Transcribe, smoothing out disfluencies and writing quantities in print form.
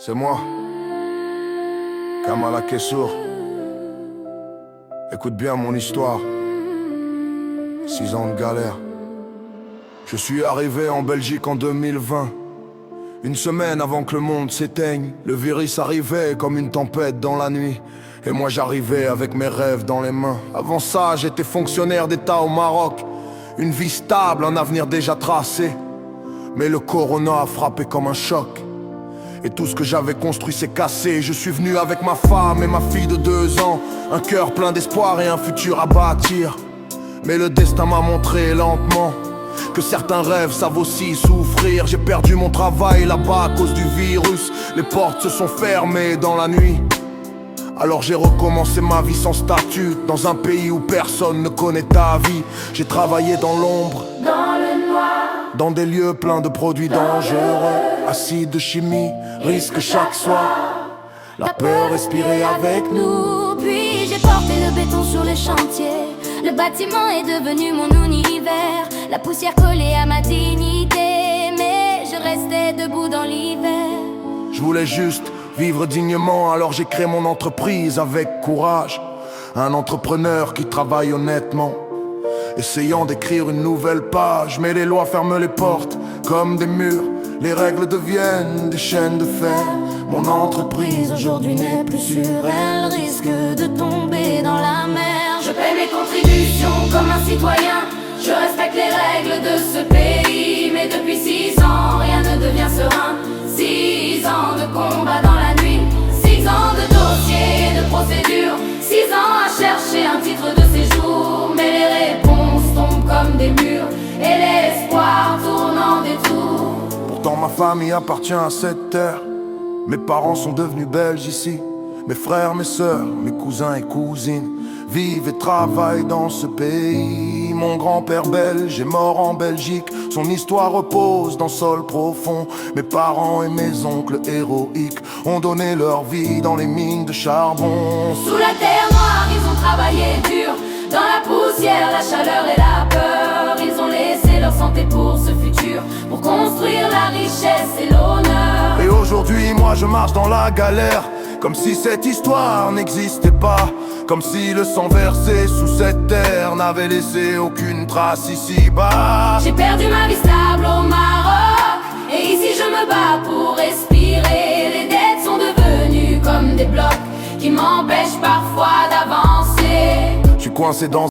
C'est moi, Kamala Kessour. Écoute bien mon histoire. 6 ans de galère. Je suis arrivé en Belgique en 2020. Une semaine avant que le monde s'éteigne, le virus arrivait comme une tempête dans la nuit. Et moi j'arrivais avec mes rêves dans les mains. Avant ça, j'étais fonctionnaire d'État au Maroc. Une vie stable, un avenir déjà tracé. Mais le corona a frappé comme un choc. Et tout ce que j'avais construit s'est cassé. Je suis venu avec ma femme et ma fille de 2 ans. Un cœur plein d'espoir et un futur à bâtir. Mais le destin m'a montré lentement que certains rêves savent aussi souffrir. J'ai perdu mon travail là-bas à cause du virus. Les portes se sont fermées dans la nuit. Alors j'ai recommencé ma vie sans statut, dans un pays où personne ne connaît ta vie. J'ai travaillé dans l'ombre, dans le noir, dans des lieux pleins de produits dangereux. Acide, chimie, risque chaque soir. La peur respirait avec nous. Puis j'ai porté le béton sur les chantiers. Le bâtiment est devenu mon univers. La poussière collée à ma dignité. Mais je restais debout dans l'hiver. Je voulais juste vivre dignement, alors j'ai créé mon entreprise avec courage. Un entrepreneur qui travaille honnêtement, essayant d'écrire une nouvelle page. Mais les lois ferment les portes comme des murs. Les règles deviennent des chaînes de fer. Mon entreprise aujourd'hui n'est plus sûre. Elle risque de tomber dans la mer. Je paie mes contributions comme un citoyen. Je respecte les règles de ce pays. Mais depuis 6 ans, rien ne devient serein. 6 ans de combat dans la nuit. 6 ans de dossiers et de procédures. 6 ans à chercher un titre de séjour. Mais les réponses tombent comme des murs. Et l'espoir tourne en détour. Pourtant ma famille appartient à cette terre. Mes parents sont devenus belges ici. Mes frères, mes sœurs, mes cousins et cousines vivent et travaillent dans ce pays. Mon grand-père belge est mort en Belgique. Son histoire repose dans le sol profond. Mes parents et mes oncles héroïques ont donné leur vie dans les mines de charbon. Sous la terre noire, ils ont travaillé dur. Dans la poussière, la chaleur et la peur. Ils ont laissé leur santé pour ce futur, pour construire la richesse et l'honneur. Et aujourd'hui, moi je marche dans la galère, comme si cette histoire n'existait pas. Comme si le sang versé sous cette terre n'avait laissé aucune trace ici-bas. J'ai perdu ma vie stable au Maroc. Et ici je me bats pour respirer. Les dettes sont devenues comme des blocs qui m'empêchent parfois d'avancer. Je suis coincé dans